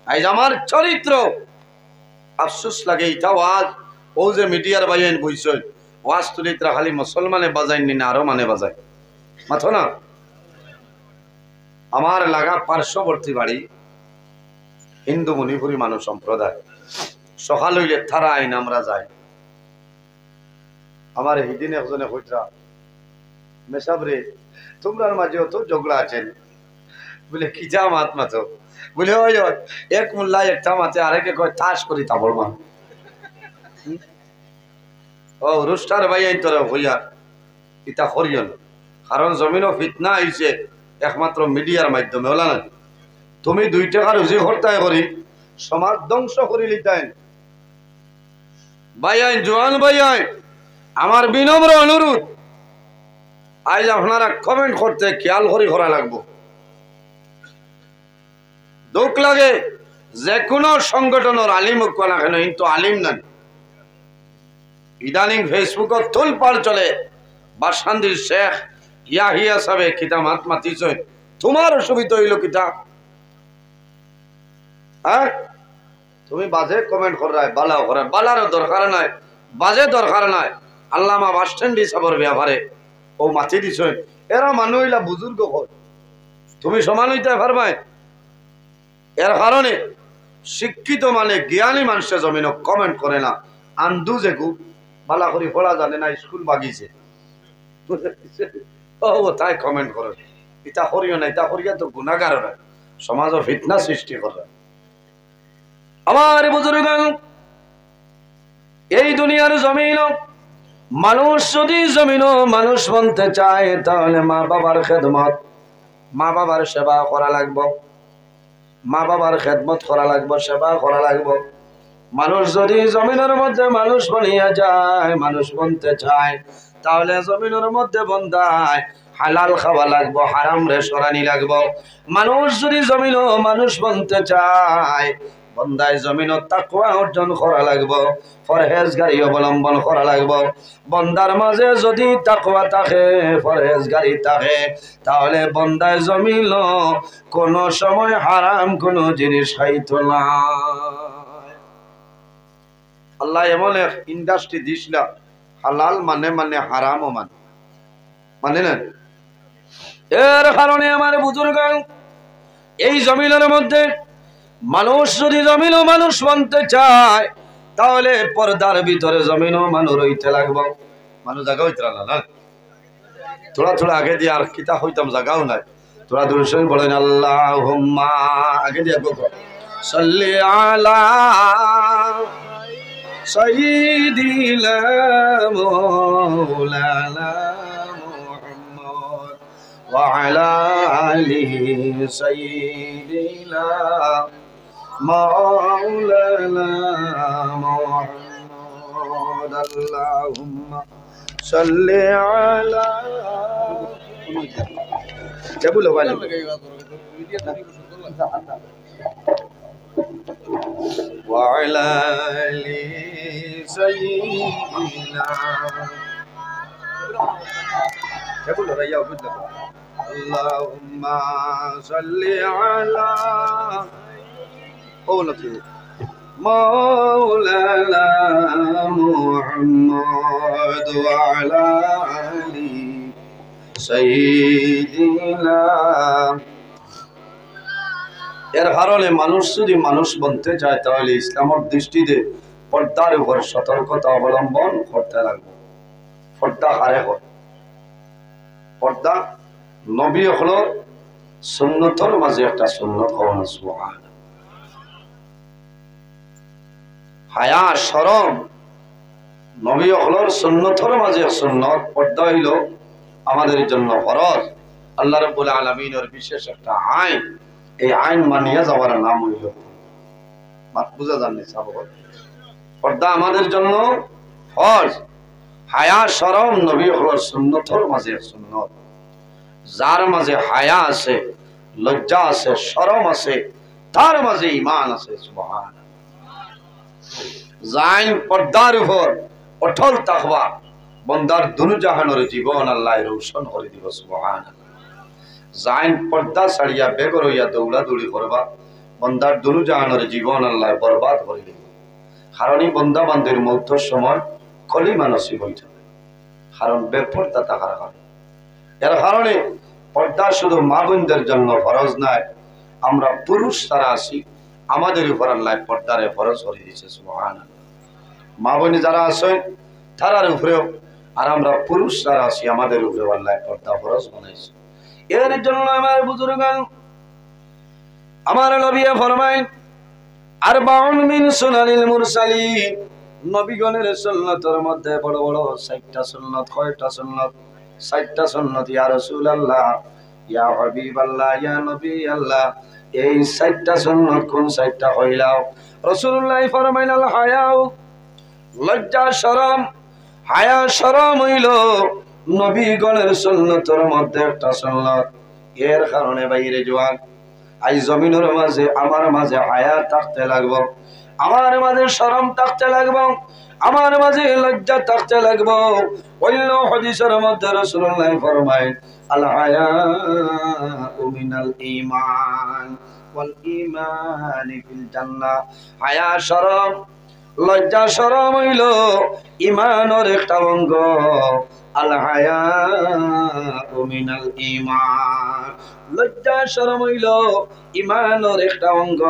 আজ আমার চরিত্র আফসোস লাগে এটা ওয়াজ ও যে মিডিয়ার বাইন বইছই ওয়াজ তুলিত্রা খালি মুসলমানে বাজাইনি না আরো মানে বাজায় মাথো না। আমার লাগা পার্শ্ববর্তী বাড়ি হিন্দু মণিপুরী মানুষ সম্প্রদায় সকাল হইলে থারা আইন আমরা যাই। আমার হিদিন একজনে কইরা মেসাবরে তোমরার মাঝে তো ঝগড়া আছেন বলে কি যা মাত মাতো বলে ওই এক মোল্লা একটা মাতে আরেকে কয় তাস করি তাবর মান ও রুস্টার ভাই আইন তোরা হইয়া ইটা করিও না কারণ জমিনও ফিতনা আইছে একমাত্র মিডিয়ার মাধ্যমে হলা না। তুমি 2 টাকা রুজি হরতায় করি সমাজ ধ্বংস করি লিতাই ভাই আইন জোয়ান ভাই আইন আমার বিনম্র অনুরোধ আজ আপনারা কমেন্ট করতে খেয়াল করি করা লাগবো। দুঃখ লাগে যে কোনো সংগঠনের আলিম হোক না কেন কিন্তু আলিম নাই। ইদানিং ফেসবুকত তোলপাড় চলে বাসন্তীর শেখ ইয়াহিয়া সাহেব কিতা মাত মাতিছ তোমার অসুবিধা হইল কিতা হ্যাঁ তুমি বাজে কমেন্ট করায় বালাও করায় বালারও দরকার নাই বাজে দরকার নাই। আল্লামা বাস স্ট্যান্ড হিসাবের ব্যাপারে ও মাতি দিছ এরা মানুষ হইলা বুজুর্গ হয় তুমি সমান হইতে পারবাই। এর কারণে শিক্ষিত মানে জ্ঞানী মানুষের জমিন কমেন্ট করে না আন্দু যেগু বালা করি পড়া জানে না স্কুল বাগিছে ও তাই কমেন্ট করে ইটা করিও না ইটা করিয়া তো গুণাগার হয় সমাজ ফিতনা সৃষ্টি করে। আমার বুজুর্গ এই দুনিয়ার জমিন মানুষ যদি জমিন মানুষ বনতে চায় তাহলে মা বাবার খেদমত মা বাবার সেবা করা লাগবে মা বাবার খেদমত করা লাগবে সেবা করা লাগবে। মানুষ যদি জমিনের মধ্যে মানুষ বনিয়া যায় মানুষ বনতে চায় তাহলে জমিনের মধ্যে বন্দায় হালাল খাওয়া লাগবো হারাম রে সরানি লাগবো। মানুষ যদি জমিন মানুষ বনতে চায় বন্দায় জমিন তাকওয়া অর্জন করা লাগবো পরহেজগারি অবলম্বন করা লাগবো। বন্দার মাঝে যদি তাকওয়া থাকে পরহেজগারি থাকে তাহলে বন্দায় জমিন কোনো সময় হারাম কোনো জিনিস খাইতো না। আল্লাহ এমন এক ইন্ডাস্ট্রি দিছিলা হালাল মানে মানে হারামও মানে না। এর কারণে আমার বুজুর্গ এই জমিনের মধ্যে মানুষ যদি জমিনও মানুষ মানতে চায় তাহলে পর্দার ভিতরে জমিনও মানুষ রইতে লাগবো। মানুষ জায়গা হইতে না থোড়া থোড়া আগে দিয়ে আর কিতা হইতাম জায়গাও নাই তোরা দুরূদ বলেন আল্লাহুম্মা আগে দিয়ে সাল্লি আলা সাইয়্যিদিনা মাওলানা মুহাম্মদ ওয়া আলা আলিহি সাইয়্যিদিনা মাওলানা মুহাম্মদ আল্লাহুম্মা সাল্লি আলা বলো ভাই وعلى آل سيدنا اللهم صل على مولانا محمد وعلى آل سيدنا। এর কারণে মানুষ যদি মানুষ বনতে চায় তাহলে ইসলামের দৃষ্টিতে পর্দার উপর সতর্কতা অবলম্বন করতে লাগবে। পর্দা হারে হয় পর্দা নবী হল সুন্নতর মাঝে একটা সুন্নত হওয়া সুবহান হায়া শরম নবী হলর সুন্নতর মাঝে সুন্নত পর্দা হইল আমাদের জন্য ফরজ। আল্লাহ রাব্বুল আলামিনের বিশেষ একটা আইন এই আইন মানিয়া যাওয়ার নাম হইল বুঝা জানি পর্দা আমাদের জন্য ফরজ। হায়া শরম নবী হলর সুন্নতর মাঝে সুন্নত। যার মাঝে হায়া আছে লজ্জা আছে শরম আছে তার মাঝে ঈমান আছে সুবহান। জাইন পর্দার উপর অটল তাকওয়া বন্দার দুনু জাহানের জীবন আল্লাহ রোশন করে দিব সুবহান। জাইন পর্দা ছাড়িয়া বেগর হইয়া দৌড়া দৌড়ি করবা বন্দার দুনু জাহানের জীবন আল্লাহ বরবাদ করে দিল। কারণ এই বন্দা বান্দির মৃত্যুর সময় কলিমা নসিব হইতে হবে, কারণ বেপরদা থাকার কারণে। এর কারণে পর্দা শুধু মা বোনদের জন্য ফরজ নয়, আমরা পুরুষ তারা আছি, আমাদের উপর আল্লাহ পর্দারে ফরজ করে দিয়েছে। সুবহানাল্লাহ। মা বোন যারা আছেন তারার উপরেও, আর আমরা পুরুষ যারা আছি আমাদের উপরেও আল্লাহ পর্দা ফরজ বানাইছে। এর জন্য আমার বুজুর্গান, আমার নবী ফরমায় আরবাউন মিন সুনানিল মুরসালিন, নবীগণের সুন্নতের মধ্যে বড় বড় 60টা সুন্নত। কয়টা সুন্নত? 60টা সুন্নত। ইয়া রাসূলুল্লাহ, ইয়া হাবিবাল্লাহ, ইয়া নবী আল্লাহ, এই 60টা সুন্নত কোন 60টা হইলাও? রাসূলুল্লাহ ফরমাইল আল হায়াউ, লজ্জা শরম। হায়া শরম হইল নবীগণের সুন্নতের মধ্যে একটা সুন্নত। এর কারণে বাইরে জওয়ান, আই জমিনের মাঝে আমার মাঝে হায়া থাকতে লাগবো, আমার মাঝে শরম থাকতে লাগবো, আমার মাঝে লজ্জা থাকতে লাগবো। অন্য হাদিসের মধ্যে রাসূলুল্লাহ ফরমায় আল হায়াউ মিনাল ঈমান ওয়াল ঈমান ফিল জান্নাহ। হায়া শরম, লজ্জা শরম হইল ঈমানের একটা অঙ্গ। আল হায়াউ মিনাল ঈমান, লজ্জা শরম হইল ঈমানের একটা অঙ্গ।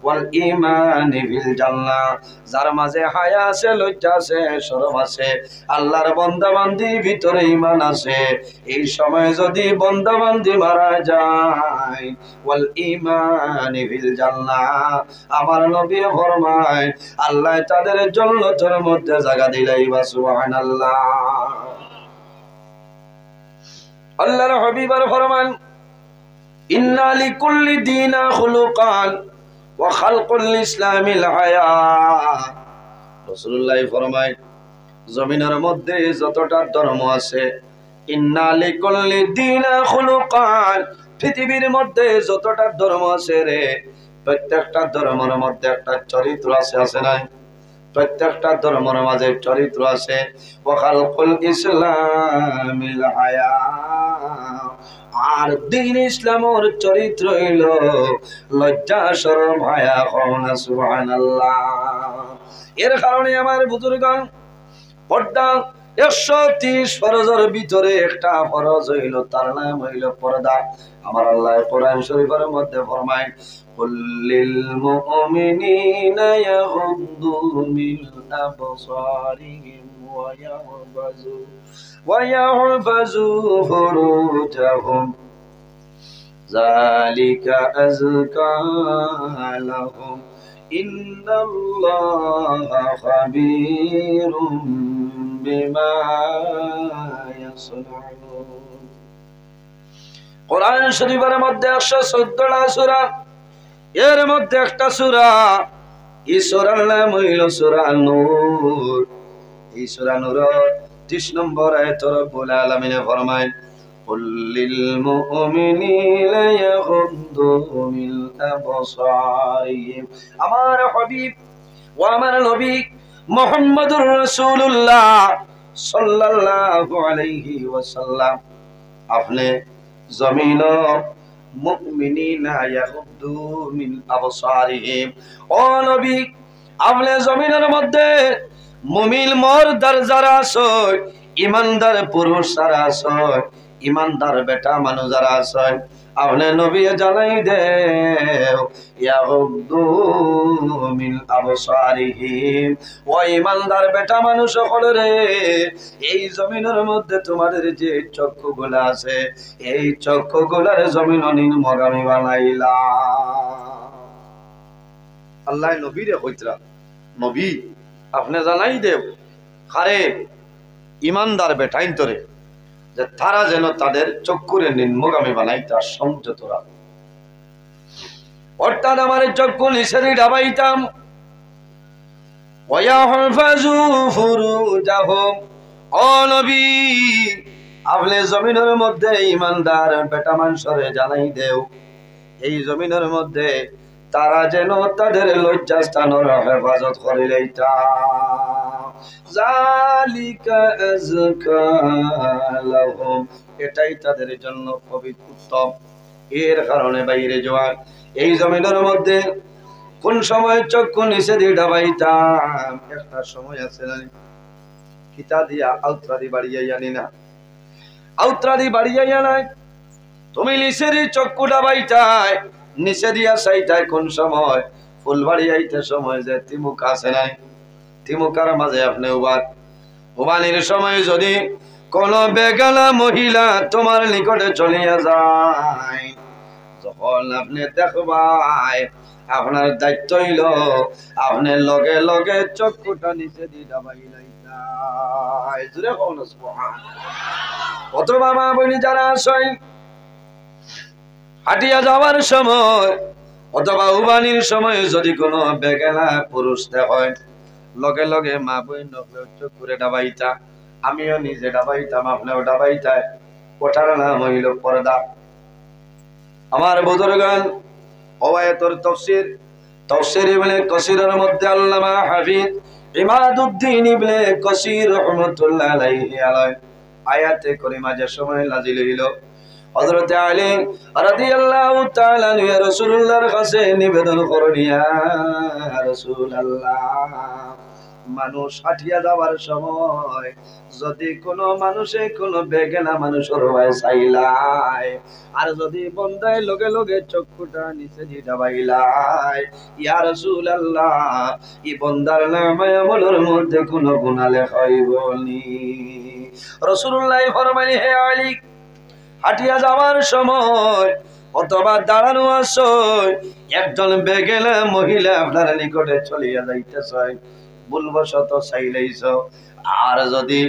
ওয়াল ঈমান বিল জান্নাহ, যার মাঝে হায়া আছে, লজ্জা আছে, শরম আছে, আল্লাহর বান্দা বান্দির ভিতরে ঈমান আছে, এই সময় যদি বান্দা বান্দি মারা যায়, ওয়াল ঈমান বিল জান্নাহ, আমার নবী ফরমায় আল্লাহ তাদের জান্নাতের মধ্যে জায়গা দিলাইবা। সুবহানাল্লাহ। আল্লাহর হাবিব ফরমান ইন্না লিকুল্লি দীনা খুলুকান ওয়া খালকুল ইসলামিল হায়া। রাসূলুল্লাহ ফরমায় জমিনের মধ্যে যতটা ধর্ম আছে, ইন্না লিকুল্লি দীনা খুলুকান, পৃথিবীর মধ্যে যতটা ধর্ম আছে রে, প্রত্যেকটা ধর্মের মধ্যে একটা চরিত্র আছে, আছে না? প্রত্যেকটা ধর্মের মাঝে চরিত্র আছে। ওয়া খালকুল ইসলামিল হায়া, আর দ্বীন ইসলামের চরিত্র হইল লজ্জা শরম হায়া। সুবহানাল্লাহ। এর কারণে আমার বুজুর্গণ, পর্দা 130 ফরজের ভিতরে একটা ফরজ হইল, তার নাম হইল পর্দা। আমার আল্লাহ কোরআন শরীফের মধ্যে ফরমায় কুল্লিল মুমিনিনা ইয়াগুদ্দু মিন আবসারিহিম ওয়া ইয়াহফাযু ফুরুজাহুম যালিকা আযকা লাহুম ইন্নাল্লাহা খাবীরুম বিমা ইয়াসনাউন। কোরআন শরীফের মধ্যে 114টা সূরা, এর মধ্যে একটা সূরা, এই সূরার নাম হইল সূরা নূর। এই সূরা নূরের 30 নম্বর আয়াতে রব্বুল আলামিন ফরমায় কুল্লিল মুমিনিনা ইয়াগুদ্দু মিন আবসারিহিম। আমার হাবিব ও আমার নবী মুহাম্মদুর রাসূলুল্লাহ সাল্লাল্লাহু আলাইহি ওয়াসাল্লাম, আপনি জমিন মুমিনিনা ইয়াগুদ্দু মিন আবসারিহিম, ও নবী আপনি জমিনের মধ্যে মুমিন মর্দার যারা আছে, ইমানদার পুরুষ যারা আছে, ইমানদার বেটা মানুষ যারা আছে, আপনি নবী জানাই দেও ইয়াগুদ্দু মিন আবসারিহিম, ও ইমানদার বেটা মানুষ সকল রে, এই জমিনের মধ্যে তোমাদের যে চক্ষুগুলা আছে, এই চক্ষুগুলার জমিন নিম্নগামী বানাইলা। আল্লাহ নবীরে কইতরা, নবী আপনি জানাই দেব কারে ইমানদার বেটাইন তোরে, যে তারা যেন তাদের চক্ষুরে নিম্নগামী বানাই, তার সংযত রাখ। অর্থাৎ আমার চক্ষু নিষেধ ডাবাইতাম। ওয়ায়াহফাযু ফুরুজাহুম, ও নবী আপনি জমিনের মধ্যে ইমানদার বেটা মানুষরে জানাই দেও, এই জমিনের মধ্যে তারা যেন তাদের লজ্জাস্থানের হেফাজত করে লইতা। যালিকা আযকা লাহুম, এটাই তাদের জন্য পবিত্র উত্তম। এর কারণে বাইরে জওয়ান, এই জমিনের মধ্যে কোন সময় চক্ষু নিচে দিয়ে ডাবাইতাম, একটা সময় আছে না কিতা দিয়া আউত্রাদি বাড়িয়ে আনি না, আউত্রাদি বাড়িয়ে আনায় তুমি নিচের চক্ষু ডাবাইতাই, নিচে দিয়া চাইতাই কোন সময় ফুলবাড়ি আইতে সময় যে তিমুক আছে নাই, তিমুকার মাঝে আপনি উবানির সময় যদি কোন বেগানা মহিলা তোমার নিকটে চলিয়া যায়, যখন আপনি দেখবাই আপনার দায়িত্ব হইল আপনি লগে লগে চক্ষুটা নিচে দিয়ে ডাবাই লাইতাই। জুড়ে কোন সুবহানাল্লাহ। অথবা মা বলি যারা আসেন হাঁটিয়া যাওয়ার সময় অথবা উবানির সময় যদি কোনো বেগানা পুরুষ হয়, লগে লগে মা বই চক্ষুরে ডাবাইতা, আমিও নিজে ডাবাইতাম, আপনিও ডাবাইতাই। ওটার নাম হইল পর্দা। আমার বুজুর্গান ওয়ায়াতুর তাফসীর, তাফসীর ইবনে কাসীরের মধ্যে আল্লামা হাফিজ ইমাদউদ্দিন ইবনে কাসীর রাহমাতুল্লাহ আলাইহি আয়াতে কারিমা যে সময় নাযিল হইল, হযরত আলী রাদিয়াল্লাহু তাআলা আনহু রাসূলুল্লাহর কাছে নিবেদন করেন, ইয়া রাসূলুল্লাহ, মানুষ হাঁটিয়া যাওয়ার সময় যদি কোনো মানুষে কোনো বেগানা মানুষের হয় চাইলাই, আর যদি বন্দায় লগে লগে চক্ষুটা নিচে দিয়ে ডাবাইলাই, ইয়া রাসূলুল্লাহ, এই বন্দার নামে আমলের মধ্যে কোনো গুনাহ লেখা হইবনি। রাসূলুল্লাহ ফরমাইলেন, হে আলী, হাঁটিয়া যাওয়ার সময় অথবা দাঁড়ানো আসয় একজন বেগেলা মহিলা আপনার নিকটে চলিয়া যাইতেছে, ভুলবশত চাইলেইছ, আর যদি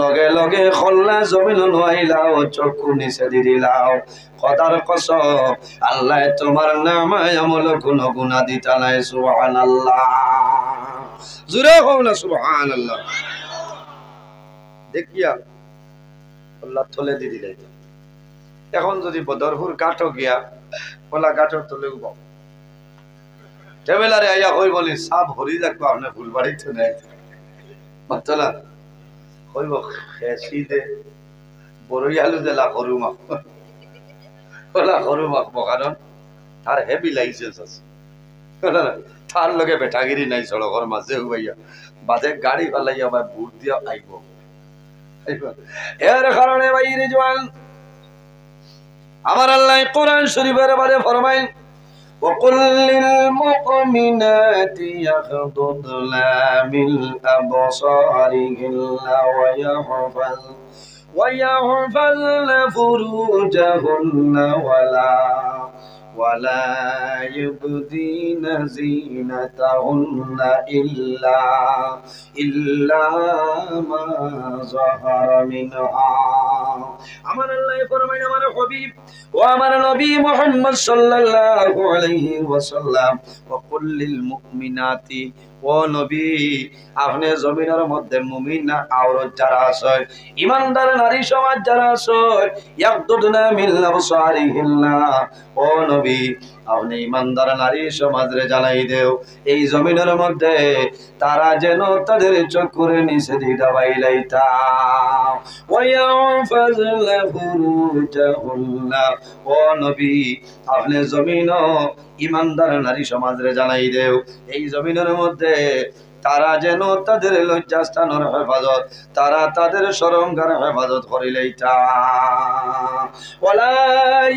লগে লগে খল্লা জমিন নোয়াইলাও চক্ষু নিচে দি দিলাও, খোদার কসম আল্লাহ তোমার নামায় আমল কোনো গুনাহ দিতা নাই। সুবহানাল্লাহ। জোরে কও না সুবহানাল্লাহ। দেখিয়া আল্লাহ থলে দি দিলাই। এখন যদি বদরপুর কাঠো গিয়া ওলা কাঠর তলে উবাও টেবেলারে আইয়া কই বলি সাপ হরি যাকবো আপনি ফুলবাড়িতে নেই মতলা কইব খেসি দে বড়ই আলু দেলা সরু মাখ ওলা সরু মাখবো, কারণ তার হেভি লাইসেন্স আছে, তার লগে বেটাগিরি নাই সড়কের মাঝে উবাইয়া বাজে গাড়ি ফেলাইয়া বা ভোট দিয়া আইব। এর কারণে বাইরে জওয়ান আমার আল্লাহ কোরআন শরীফের বারে ফরমাইন, وقل للمؤمنات يغضضن من أبصارهن ويحفظن فروجهن ولا يبدين زينتهن إلا ما ظهر منها। আমার আল্লাহ ফরমায়, আমার হাবিব ও আমার নবী মুহাম্মদ সাল্লাল্লাহু আলাইহি ওয়াসাল্লাম, ওয়াকুল লিল মুমিনাতি, ও নবী আপনি জমিনের মধ্যে মুমিন আওরত যারা আছে, ঈমানদার নারী সমাজ যারা আছে, ইয়াগদুদনা মিন আবসারিহিন্না, ও নবী আপনি ঈমানদার নারী সমাজরে জানাই দেও এই জমিনের মধ্যে তারা যেন তাদের চক্ষুরে নিচে দিয়ে ডাবাইলাইতা, ওয়ায়াফাযনা ফুরুজাহুন্না, ও নবী আপনি জমিন ঈমানদার নারী সমাজরে জানাই দেও এই জমিনের মধ্যে তারা যেন তাদের লজ্জাস্থানের হেফাজত, তারা তাদের শরমগার হেফাজত করিলেইতা, ওয়ালা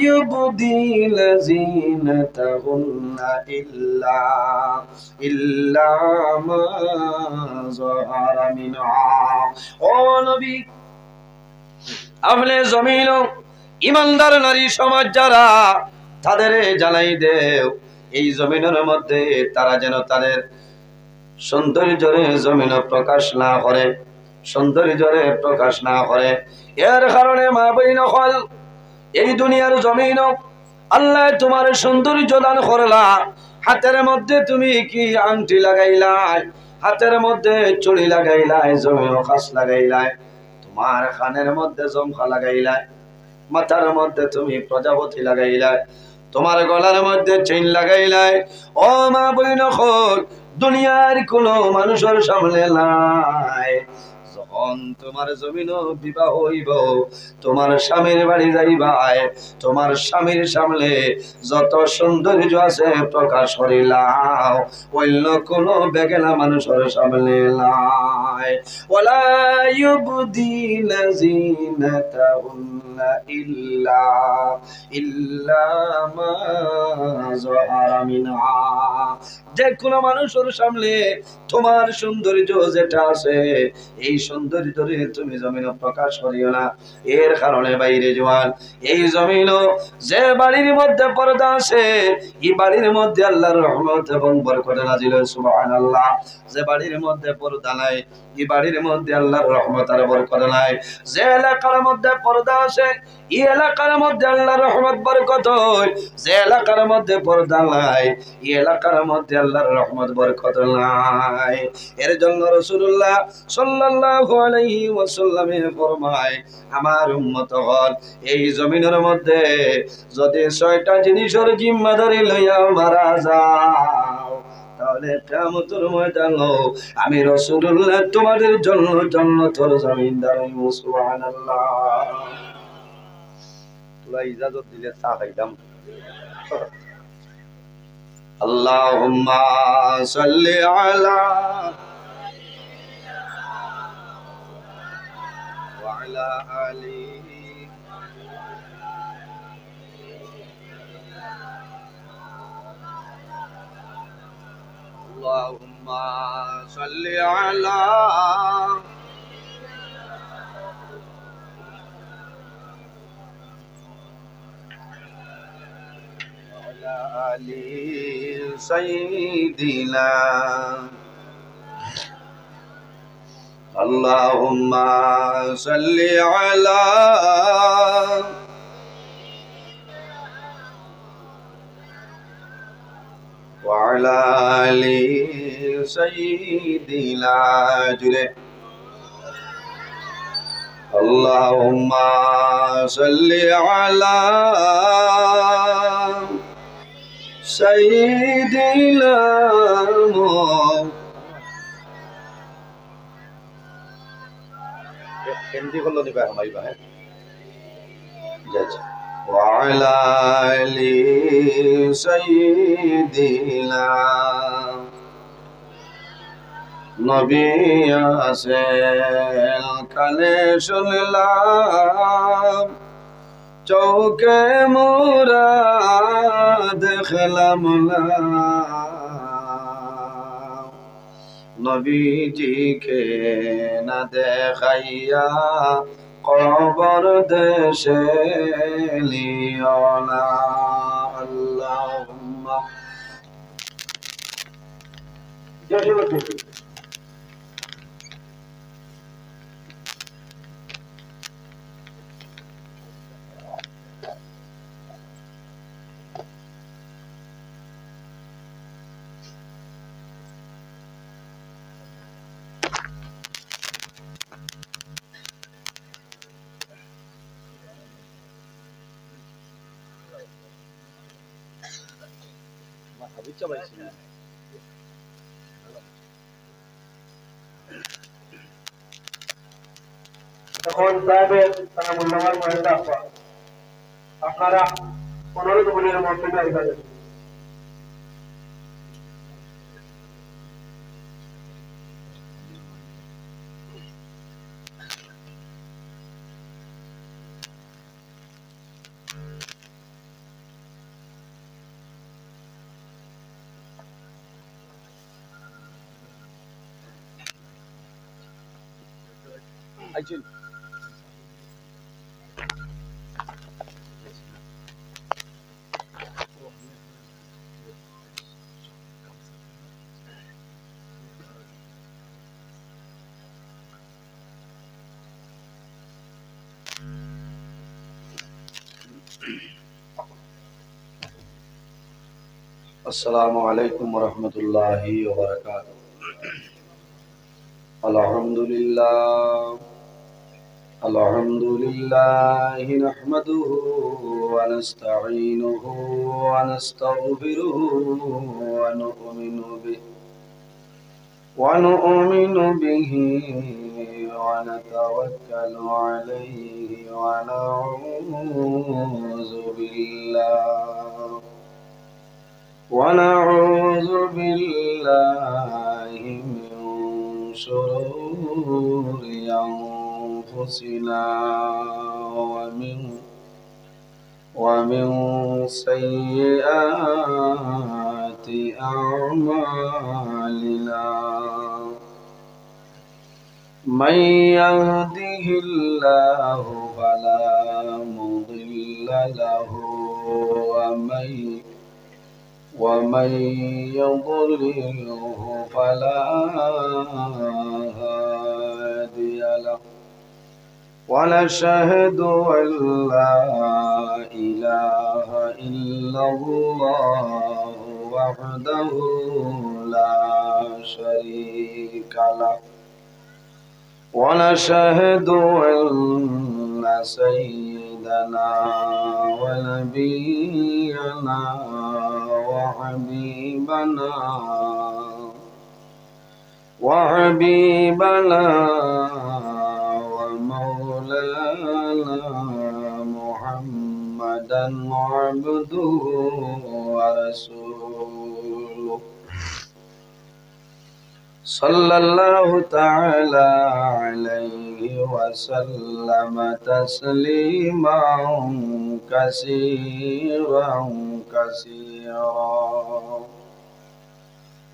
ইউবদিনা জিনাতাহুন্না ইল্লা মা যাহারা মিনহা। ও নবী আপনি জমিন ঈমানদার নারী সমাজ যারা তাদের জানাই দেও এই জমিনের মধ্যে তারা যেন তাদের সৌন্দর্যরে জমিন প্রকাশ না করে, সৌন্দর্যরে প্রকাশ না করে। এর কারণে মা বইন হল এই দুনিয়ার জমিন আল্লাহ তোমার সৌন্দর্য দান করলা, হাতের মধ্যে তুমি কি আংটি লাগাইলাই, হাতের মধ্যে চুড়ি লাগাইলাই, জমিন খাস লাগাইলাই, তোমার কানের মধ্যে জমখা লাগাইলাই, মাথার মধ্যে তুমি প্রজাপতি লাগাইলাই, তোমার গলার মধ্যে চেইন লাগাইলাই। ও মা বইন হল দুনিয়ার কোন মানুষের সামনে নাই যখন তোমার জমিন বিবাহ হইব, তোমার স্বামীর বাড়ি যাইবাই, তোমার স্বামীর সামনে যত সৌন্দর্য আছে প্রকাশ করিলাও, অন্য কোনো বেগেনা মানুষের সামনে নাই। ওয়ালা ইউবদিনা জিনাতাহুন্না ইল্লা মা যাহারা মিনহা। যে কোনো মানুষের সামনে তোমার সৌন্দর্য যেটা আছে, এই সৌন্দর্য তুমি জমিনে প্রকাশ করিও না। এর কারণে বাইরে জওয়ান, এই জমিন যে বাড়ির মধ্যে পর্দা আছে, এই বাড়ির মধ্যে আল্লাহর রহমত এবং বরকত নাজিল হয়। সুবহানাল্লাহ। যে বাড়ির মধ্যে পর্দা নাই, এই বাড়ির মধ্যে আল্লাহর রহমত আর বরকত নাই। যে এলাকার মধ্যে পর্দা আছে, এই এলাকার মধ্যে আল্লাহর রহমত বরকত হয়। যে এলাকার মধ্যে পর্দা নাই, এই এলাকার মধ্যে আল্লাহর রহমত বরকত নাই। এর জন্য রাসূলুল্লাহ সাল্লাল্লাহু আলাইহি ওয়াসাল্লামে ফরমায়, আমার উম্মতগণ, এই জমিনের মধ্যে যদি 6টা জিনিসের জিম্মাদারি লইয়া মারা যাও, তাহলে কিয়ামতের ময়দানে আমি রাসূলুল্লাহ তোমাদের জন্য জান্নাতের জমিনদার হইব। সুবহানাল্লাহ। তোরা ইজাজত দিলে চা খাইতাম। আল্লাহুম্মা সাল্লি আলা ওয়া আলা আলি আল্লাহুম্মা সাল্লি আলা আলি সাইয়্যিদিনা। আল্লাহুম্মা সাল্লি আলা ওয়া আলা আলি সাইয়্যিদিনা। জুড়ে আল্লাহুম্মা সাল্লি আলা সাইয়্যিদিনা হিন্দি করলো নিবা হামাইবা। হ্যাঁ, ওয়া আলা আলি সাইয়্যিদিনা। নবী আসেন কানে শুনলাম, চৌকে মোরা দেখলাম না। নবীজিকে না দেখাইয়া কবর দেশে লিও না। আল্লাহুম্মা তখন সাহেবের তারা মূল্যবান মহিলা আপনারা 15 মিনিটের মধ্যে যাবেন। আসসালামু আলাইকুম ওয়া রাহমাতুল্লাহি ওয়া বারাকাতুহু। আলহামদুলিল্লাহ নাহমাদুহু ওয়া নাস্তাঈনুহু ওয়া নাস্তাগফিরুহু ওয়া নু'মিনু বিহি ونؤمن به ونتوكل عليه ونعوذ بالله من شرور أنفسنا ومن سيئات أعمالنا من يهده الله فلا مضل له ومن يضلله فلا هادي له ونشهد أن لا إله إلا الله وحده لا شريك له ونشهد أن سيدنا ونبينا وحبيبنا ومولانا محمدا عبده ورسوله صلى الله تعالى عليه وسلم تسليما كثيرا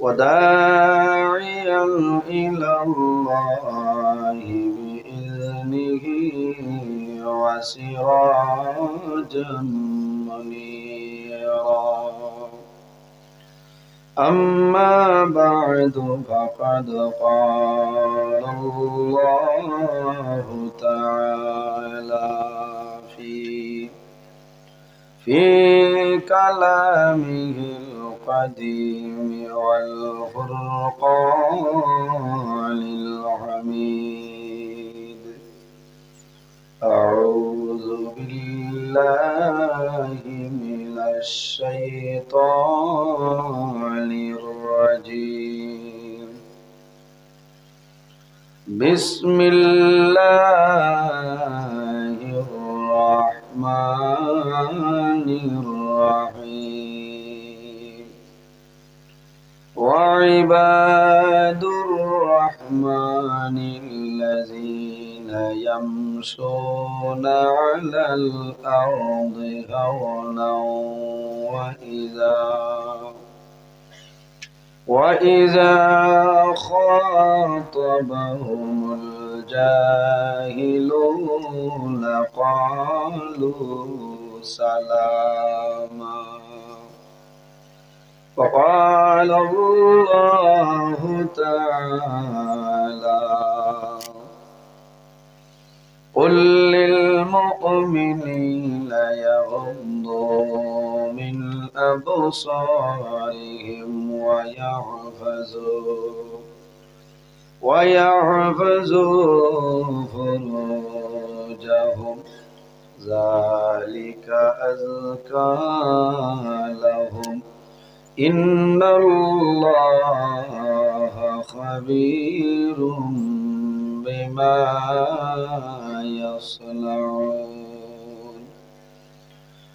وداعيا إلى الله بإذنه وسراجا منيرا أما بعد فقد قال الله تعالى في كلامه القديم والفرقان الحميد أعوذ بالله من الشيطان الرجيم بسم الله الرحمن الرحيم وعباد الرحمن الذين يمشون على الأرض هونا وإذا خاطبهم الجاهلون قالوا سلاما فقال الله تعالى قل للمؤمنين يغضوا من أبصارهم ويحفظوا فروجهم ذلك أزكى لهم إن الله خبير بما يصنعون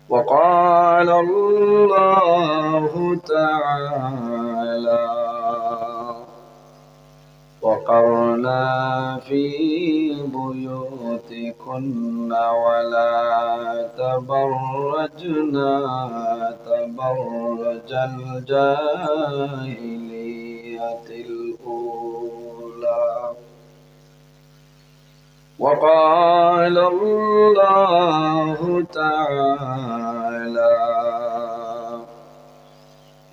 وقال الله تعالى وقرنا في بيوتكن ولا تبرجنا تبرج الجاهلية الأولى وقال الله تعالى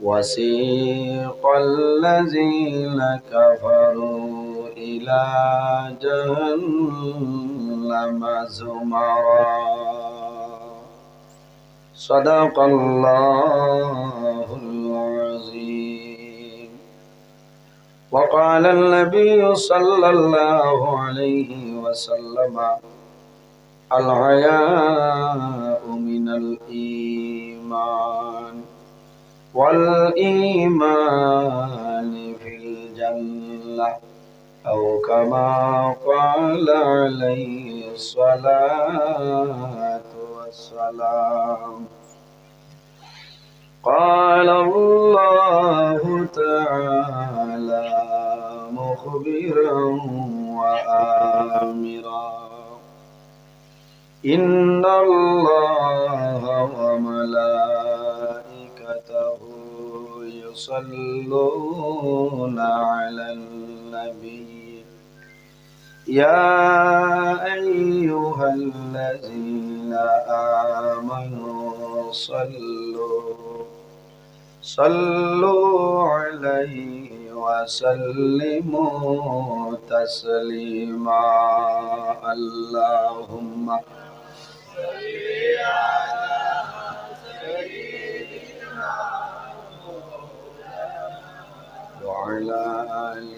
وسيق الذين كفروا إلى جهنم زمرا صدق الله العظيم وقال النبي صلى الله عليه وسلم الحياء من الإيمان والإيمان في الجنة الله أو كما قال عليه الصلاة والسلام. قال الله تعالى مخبرا وآمرا إن الله وملائكته يصلون على النبي يا أيها الذين آمنوا صلوا عليه وسلموا تسليما. اللهم صل على سيدنا وعلى آل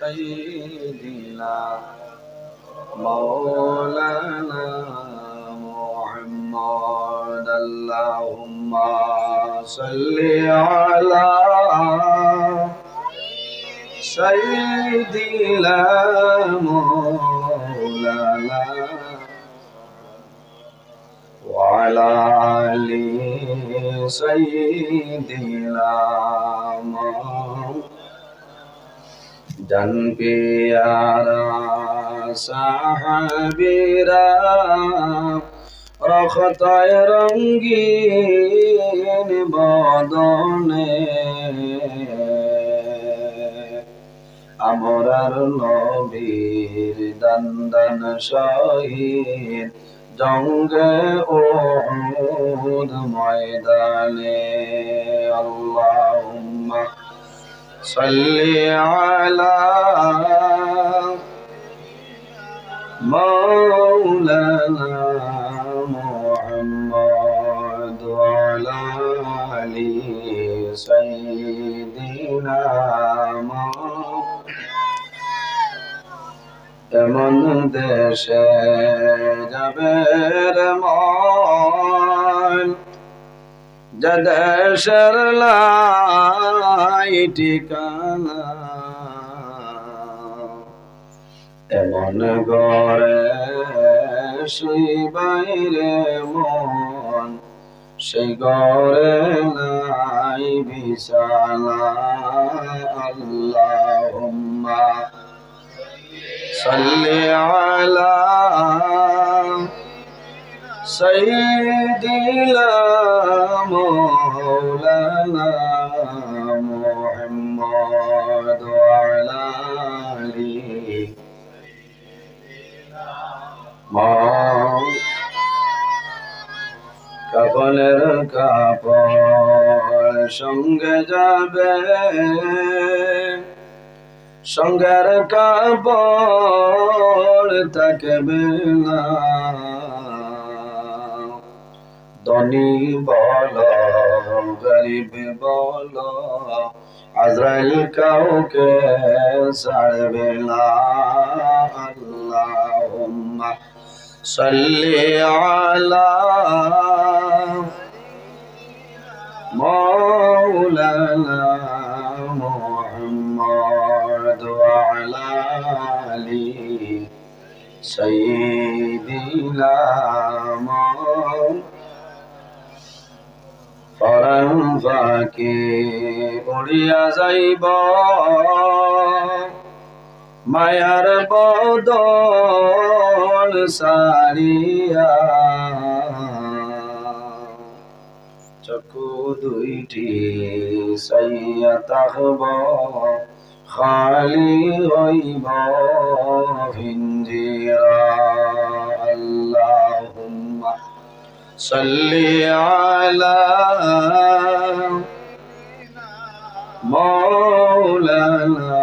سيدنا مولانا محمد. اللهم صل على سيدنا مولانا وعلى آل سيدنا جن پیارا صحابیرا رختائے رنگین বদনে আমরার নবীর দন্দন শহীদ জঙ্গে উহুদ ময়দানে। আল্লাহুম্মা সাল্লি আলা মাওলানা মুহাম্মদ ওয়া আলা আলি সাইয়্যিদিনা এমন দেশে যাবে রে মন যে দেশের লাই ঠিকানা এমন ঘরে শিবাইরে মন সেই ঘরে নাই বিছানা। আল্লাহুম্মা সাল্লি আলা সাইয়্যিদিনা মাওলানা মুহাম্মদ ওয়া আলা আলিহি কাফনের কাপড় সঙ্গে যাবে সঙ্গের কাপড় থাকবে না ধনী বল গরিব বল আজরাইল কাউকে ছাড়বে না। আল্লাহুম্মা সাল্লি আলা মাওলানা মুহাম্মদ ওয়া আলা আলি সাইয়্যিদিনা পরাণ ফাঁকে উড়িয়া যাইব মায়ার বদন সারিয়া চক্ষু দুইটি সাইয়া তাকব খালি হইব হিঞ্জিরা। আল্লাহুম্মা সাল্লি আলা মাওলানা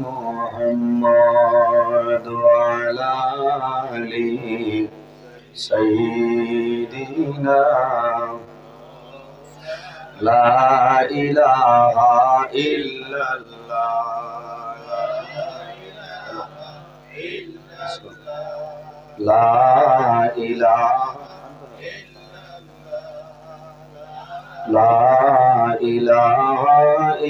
মুহাম্মদ ওয়া আলা আলি সাইয়্যিদিনা লা ইলাহা ইল্লাল্লাহ লা ইলাহা لا إله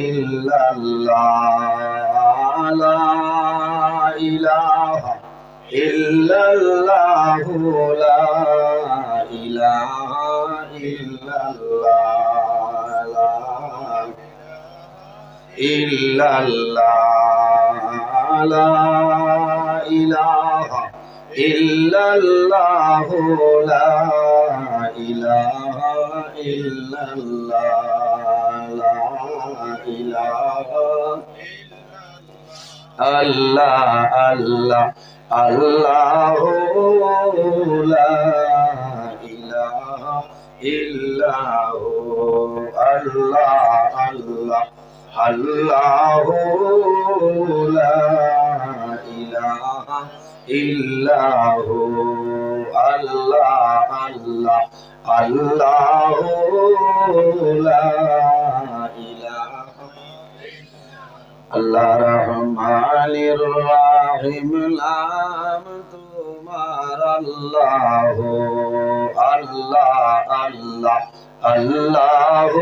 إلا الله لا إله إلا الله لا إله إلا الله لا إلا الله لا إله إلا الله لا إله إلا الله لا إله الله الله الله لا إله إلا هو الله الله الله لا إله إلا هو الله الله الله لا إله الله رحمن الرحيم نام تمہار اللہ اللہ اللہ اللہ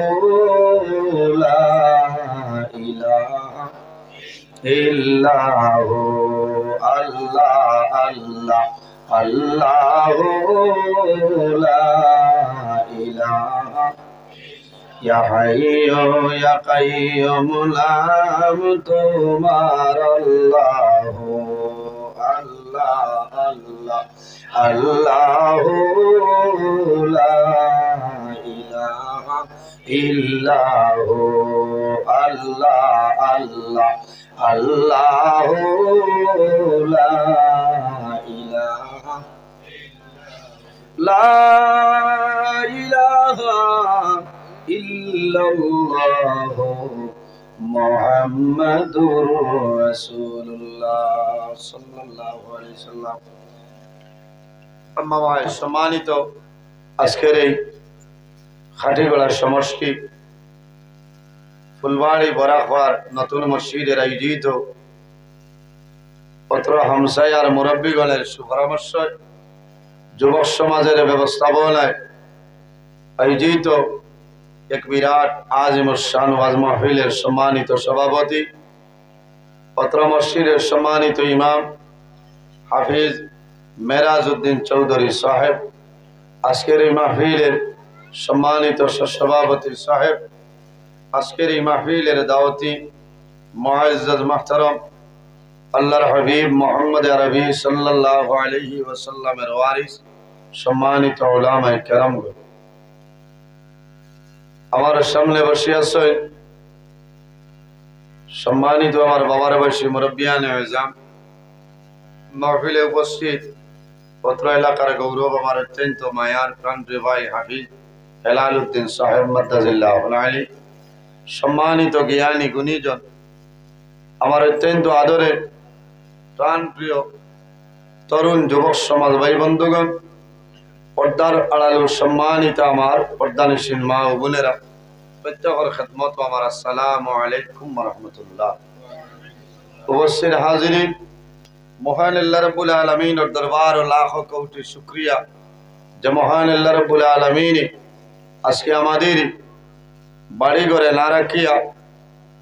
لا الہ الا هو اللہ اللہ اللہ لا الہ یا حیو یا قیوم نام تمہار اللہ اللہ اللہ اللہ لا الہ الا ہو اللہ اللہ اللہ لا الہ لا الہ إلا الله محمد رسول الله صلى الله عليه وسلم أما بعد সম্মানিত আজকের এই খাটিগড়া সমষ্টি ফুলবাড়ি বরাকবার নতুন মসজিদের আয়োজিত পত্র হামসায়ার মুরব্বীগণের সুপরামর্শ যুবক সমাজের ব্যবস্থাপনায় আয়োজিত एक विराट आजिम शान वाज महफिलेर सम्मानित सभापति पत्र मस्जिदेर सम्मानित इमाम हाफिज मेराजुद्दीन चौधरी साहेब आजकेर महफिलेर सम्मानित सभापति साहेब आजकेर महफिलेर दावती मुअज्जज मुहतरम अल्लाहर हबीब मोहम्मद अरबी सल्लल्लाहु अलैहि वसल्लमेर वारिस सम्मानित उलामाए केराम আমার সামনে বসে আছেন সম্মানিত আমার বাবার বয়সী মুরব্বিয়ানে আজম মাহফিলে উপস্থিত পত্র এলাকার গৌরব আমার অত্যন্ত মায়ার প্রাণপ্রিয় ভাই হাফিজ হেলাল উদ্দিন সাহেব মাদ্দাজিল্লাহ আলী সম্মানিত জ্ঞানী গুণীজন আমার অত্যন্ত আদরের প্রাণপ্রিয় তরুণ যুবক সমাজ ভাই বন্ধুগণ পর্দার আড়ালের সম্মানিত আমার পর্দানিসীন মা ও বোনেরা প্রত্যেকের খিদমত আমার আসসালামু আলাইকুম ওয়া রাহমাতুল্লাহ উপস্থিত হাজিরিন মহান আল্লাহ রাব্বুল আলামিনের দরবার ও লাখো কোটি শুকরিয়া যে মহান আল্লাহ রাব্বুল আলামিন আজকে আমাদের বাড়ি ঘরে না রাখিয়া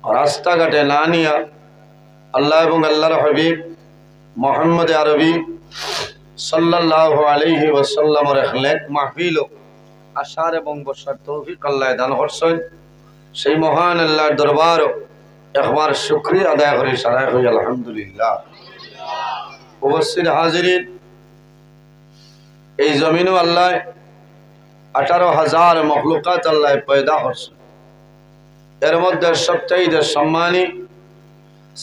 রাস্তাঘাটে না নিয়া আল্লাহ এবং আল্লাহর হাবিব মুহাম্মদ আরবি সাল্লাল্লাহু আলাইহি ওয়াসাল্লামের খলেক মাহফিল আশার এবং বসার তৌফিক আল্লাহ দান করছেন সেই মহান আল্লাহর দরবার একবার শুকরিয়া আদায় করি সারা হই আলহামদুলিল্লাহ উপস্থিত হাজিরিন এই জমিনও আল্লাহ 18,000 মখলুকাত আল্লাহ পয়দা করছেন এর মধ্যে সবচেয়ে সম্মানী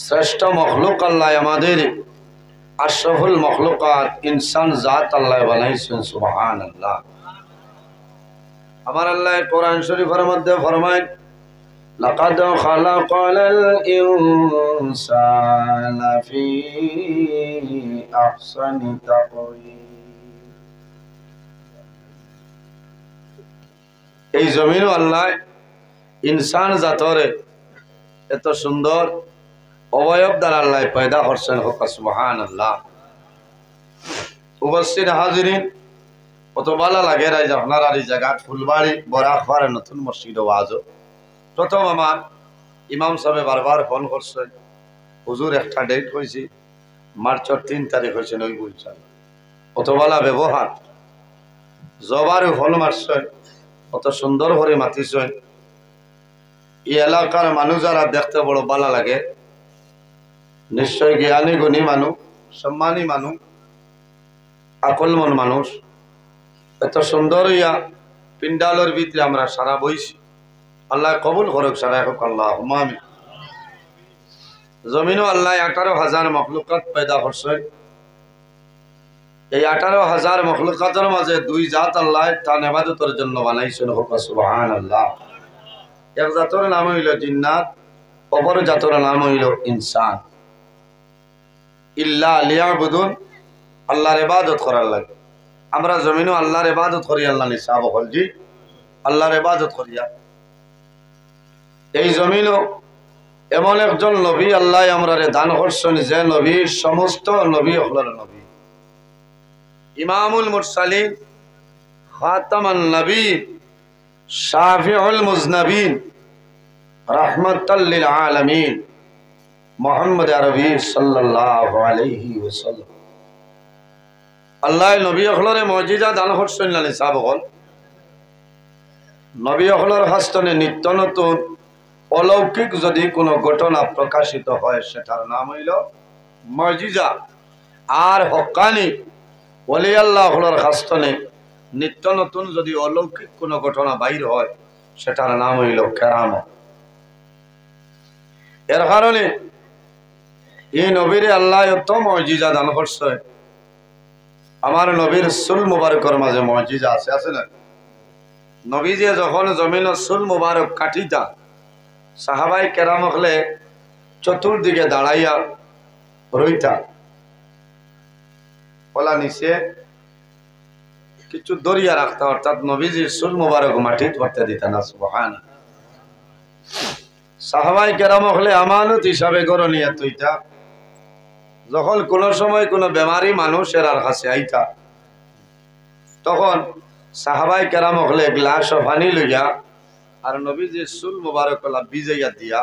শ্রেষ্ঠ মখলুক আল্লাহ আমাদের আশরাফুল মখলুকাত ইনসান জাত আল্লাহ বানাইছেন সুবহানাল্লাহ আমার আল্লাহ কোরআন শরীফের মধ্যে ফরমায় লাকাদ খালাকাল ইনসানা ফি আহসানি তাকওয়িম এই জমিনও আল্লাহ ইনসান জাতরে এত সুন্দর অবয়ব দ্বারা আল্লাহ পয়দা করছেন হোক সুবহানাল্লাহ উপস্থিত হাজিরিন কত ভালো লাগে রাইজ আপনার আর এই জায়গা ফুলবাড়ি বরাকবার নতুন মসজিদ ওয়াজ প্রথম আমার ইমাম সাহেব বারবার ফোন করছেন হুজুর একটা ডেট হয়েছি মার্চের 3 তারিখ হয়েছে নই বলছেন অতবেলা ব্যবহার জবারে ফল মারছেন অত সুন্দর করে মাতিছেন এই এলাকার মানুষ যারা দেখতে বড় ভালো লাগে নিশ্চয় জ্ঞানী গুণী মানুষ সম্মানী মানুষ আকলমন মানুষ এত সুন্দর ইয়া পিন্ডালের ভিতরে আমরা সারা বইছি আল্লাহ কবুল করুক সারা হোক আল্লাহ আমিন জমিনও আল্লাহ 18,000 মখলুকাত পয়দা করছেন এই 18,000 মখলুকাতের মাঝে দুই জাত আল্লাহ তার ইবাদতের জন্য বানাইছেন হোক সুবহানাল্লাহ এক জাতের নাম হইল জিন্নাত অপর জাতের নাম হইল ইনসান ইল্লা লিয়াবুদুন আল্লাহর ইবাদত করার লাগে আমরা জমিনও আল্লাহর ইবাদত করি আল্লাহ নিসাব হল জি আল্লাহর ইবাদত করিয়া এই জমিনও এমন একজন নবী আল্লাহ আমরারে দান করছেন যে নবীর সমস্ত নবী হলের নবী ইমামুল মুরসালিন খাতামান নবী শাফিউল মুজনবিন রাহমাতাল লিল আলামিন মুহাম্মদ আরবি সাল্লাল্লাহু আলাইহি ওয়াসাল্লাম আল্লাহ নবী হলরে মুজিজা দান করছেন না নিসাব হল নবী হলর হস্তনে নিত্য নতুন অলৌকিক যদি কোনো ঘটনা প্রকাশিত হয় সেটার নাম হইল মুজিজা আর হক্কানি ওলি আল্লাহ হলর হস্তনে নিত্য নতুন যদি অলৌকিক কোনো ঘটনা বাইর হয় সেটার নাম হইল কেরামত এর কারণে এই নবীরে আল্লাহ এত মুজিজা দান করছে আমার নবীর সুল মুবারকের মাঝে মুজিজা আছে না নবী যে যখন জমিনের সুল মুবারক কাটিতা সাহাবাই কেরাম হলে চতুর্দিকে দাঁড়াইয়া রইতা ওলা নিচে কিছু দরিয়া রাখতা অর্থাৎ নবীজির সুল মুবারক মাটিত পড়তে দিতা না সুবহানাল্লাহ সাহাবাই কেরাম হলে আমানত হিসাবে গরনিয়া তুইতা যখন কোন সময় কোনো বেমারি মানুষের আর কাছে আইতা তখন সাহাবাই কেরাম হলে গ্লাস পানি লইয়া আর নবীজির সুল মুবারক ভিজাইয়া দিয়া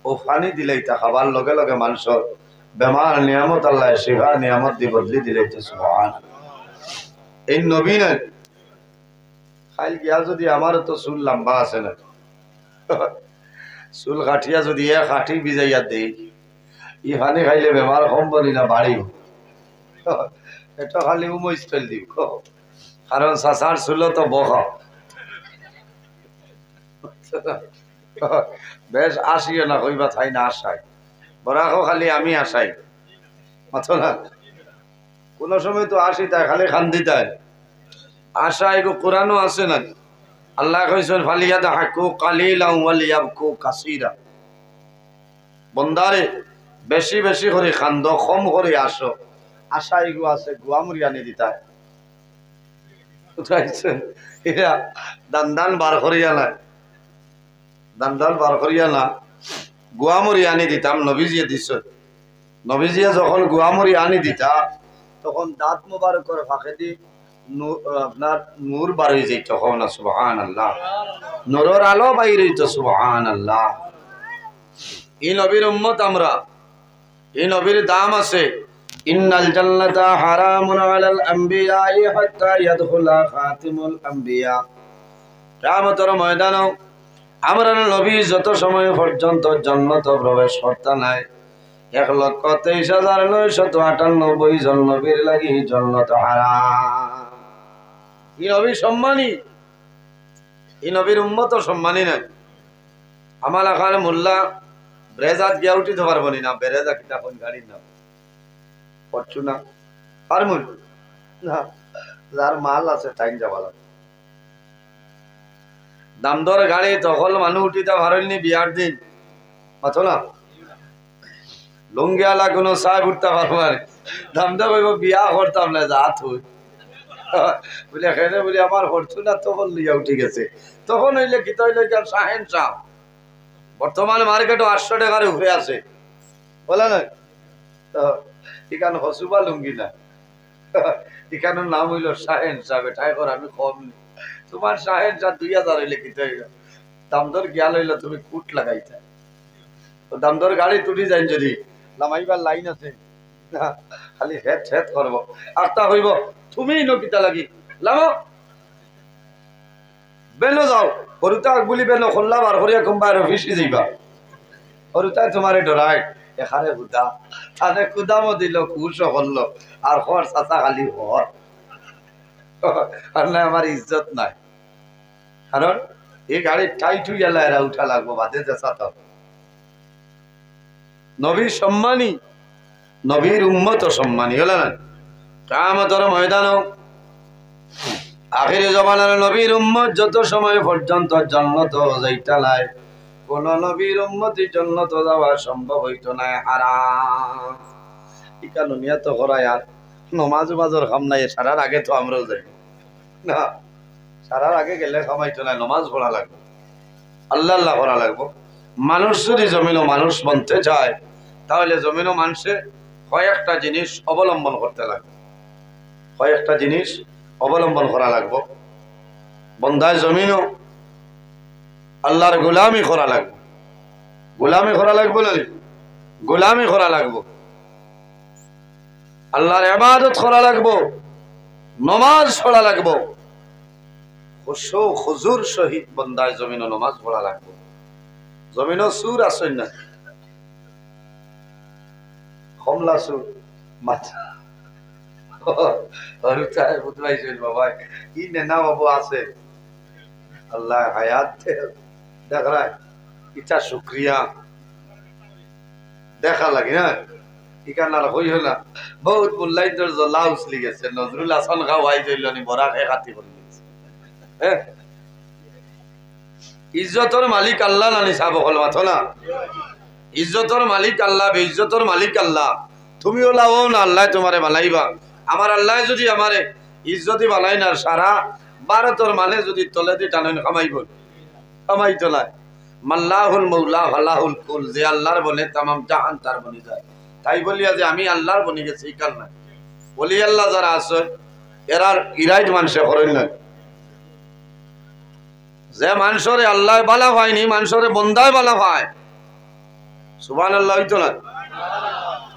ও পানি দিলাইতা খাবার লগে লগে মানুষের বেমার নিয়ামত আল্লাহ শিফা নিয়ামত দি বদলি দিলাইতা সুবহানাল্লাহ এই নবী না খাইল গিয়া যদি আমার তো চুল লম্বা আছে না চুল কাটিয়া যদি এক কাঠি ভিজাইয়া দেই ই পানি খাইলে বেমার কম বলি না বাড়িব এটা খালি উমস্তেল দিব কারণ চাচার চুল তো বহ বেশ আসিও না কইবা থাই না আসাই বরাকো খালি আমি আসাই মাথো না কোন সময় তো আসি তাই খালি খান্দি তাই আশা এগো কোরআনও আছে না আল্লাহ কইছেন ফালিয়াদা হাকু কালিলা ওয়ালিয়াবকু কাসীরা বন্দারে বেশি বেশি করে খান্দ কম করে আসো আশা এগো আছে গুয়ামুরি আনি দিতায় উঠাইছেন এরা দান বার করিয়া না দান বার করিয়া না গুয়ামুরি আনি দিতাম নবীজিয়ে দিছ নবীজিয়ে যখন গুয়ামুরি আনি দিতা তখন দাঁত মুবারকের ফাঁকে দি আপনার নূর বার হয়ে যাইত হন না সুবহানাল্লাহ নূরের আলো বাইর হইত সুবহানাল্লাহ এই নবীর উম্মত আমরা এই নবীর দাম আছে ইন্নাল জান্নাতা হারামুন আলাল আমবিয়াই হাত্তা ইয়াদখুলা খাতিমুল আমবিয়া কিয়ামতের ময়দানে আমরা নবী যত সময় পর্যন্ত জান্নাতে প্রবেশ করতে নাই 1,23,998 জন নবীর লাগি জান্নাত হারাম এই নবী সম্মানী এই নবীর উম্মত সম্মানী না আমার এখানে মোল্লা ব্রেজাত গিয়া উঠিতে পারবো না বেরেজা কিনা কোন গাড়ির নাম ফরচুনা পারমুন না যার মাল আছে টাইম যাওয়া লাগে দামদর গাড়ি তখন মানুষ উঠিতে পারেননি বিয়ার দিন পাথো না লুঙ্গিয়ালা কোনো সাহেব উঠতে পারবো না দামদা কইব বিয়া করতাম না জাত হই বলে এখানে বলি আমার ফরচুনা তখন লিয়া উঠে গেছে তখন হইলে কি হইলে শাহেন শাহ বর্তমানে মার্কেটও 800 টাকার উপরে আছে বলে না তো এখানে হসুবা লুঙ্গি না এখানের নাম হইল শাহেন শাহ এটাই কর আমি কম তোমার শাহেন শাহ 2000 হইলে কি হইল দামদর গিয়াল হইলে তুমি কুট লাগাইতা তো দামদর গাড়ি তুটি যাই যদি লামাইবার লাইন আছে খালি হেট হেট করবো আস্তা হইব তুমি নকিতা লাগি লামো বেলো যাও সৰুতা বুলি বেলো খোল্লা বার করিয়া কোনবা অফিসে যাইবা সৰুতাই তোমারে ডরাই এখানে হুদা তাতে কুদামো দিল খুশ করলো আর হর চাচা খালি হর আর না আমার ইজ্জত নাই কারণ এই গাড়ি টাইট হইয়া এরা উঠা লাগবো বাদে যেসা তো নবীর সম্মানী নবীর উম্মত সম্মানী হলো না কিয়ামতের ময়দান আখিরি জমানার নবীর উম্মত যত সময় পর্যন্ত জান্নাত যাইতা নাই কোন নবীর উম্মতি জান্নাত যাওয়া সম্ভব হইতো না হারাম ইকানো নিয়ত করায় আর নমাজ বাজর কাম নাই সারার আগে তো আমরাও যাই না সারার আগে গেলে কামাইতো না নমাজ পড়া লাগবে আল্লাহ আল্লাহ করা লাগবে মানুষ যদি জমিনও মানুষ বনতে চায় তাহলে জমিনও মানুষে কয়েকটা জিনিস অবলম্বন করতে লাগবে কয়েকটা জিনিস অবলম্বন করা লাগবে বন্দায় জমিনও আল্লাহর গোলামি করা লাগবে গোলামি করা লাগবে না গোলামি করা লাগবে আল্লাহর ইবাদত করা লাগবে নমাজ পড়া লাগবে খুশু হুজুর সহিত বন্দায় জমিনও নমাজ পড়া লাগবে জমিনও সুর আসেন না কমলা সুর মাথা হরুতায় বুঝবাইছেন বাবা কি নেনা বাবু আছে আল্লাহ হায়াত দেখ রায় ইটা শুক্রিয়া দেখা লাগে না ইকানার হই হল না বহুত মুল্লাইদের জলা উছলি গেছে নজরুল হাসান খাওয়াই জইলনি বরাক একাতি করে গেছে হ্যাঁ ইজ্জতর মালিক আল্লাহ নানি সাব হল মাথো না ইজ্জতর মালিক আল্লাহ বেইজ্জতর মালিক আল্লাহ তুমি ওলাও না আল্লাহ তোমারে বানাইবা আমার আল্লাহ যদি আমারে ইজ্জতি বানাই না সারা ভারতর মানে যদি তলে দি টানেন কামাই তোলায় মাল্লাহুল মৌলা আল্লাহুল কুল যে আল্লাহর বনে তামাম জাহান তার বনি যায় তাই বলিয়া যে আমি আল্লাহর বনি গেছি কাল না বলি আল্লাহ যারা আছে এরার ইরাইট মানুষে করেন না যে মানুষরে আল্লাহ বালা হয়নি মানুষরে বন্দায় বালা হয় সুবহানাল্লাহ হইতো না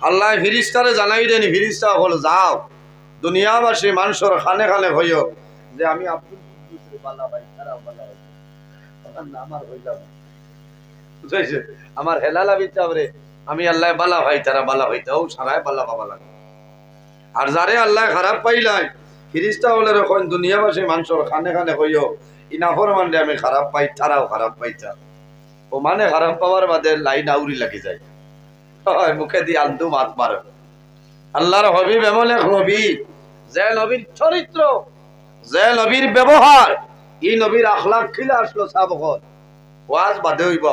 আল্লাহ ফিরিস্তারে জানাই দেনি ফিরিস্তা হল যাও দুনিয়াবাসী মানুষের খানে খানে হইও যে আমি আব্দুল কুদ্দুসের বালা ভাই খারাপ বালা হইতো আমার হইলাম বুঝাইছে আমার হেলালা বিতাবরে আমি আল্লাহ বালা ভাই তারা বালা হইতো সারায় বালা বাবা লাগে আর যারে আল্লাহ খারাপ পাইলাই ফিরিস্তা হলে এখন দুনিয়াবাসী মানুষের খানে খানে হইও ইনাফর মানে আমি খারাপ পাই তারাও খারাপ পাইতা ও মানে খারাপ পাওয়ার বাদে লাইন আউরি লাগি যায় মুখে দিয়ে আলতু মাত মারে আল্লাহর হবিব এমন এক নবী যে নবীর চরিত্র যে নবীর ব্যবহার এই নবীর আখলাক খিলা আসলো সাবকত ওয়াজ বাদে হইব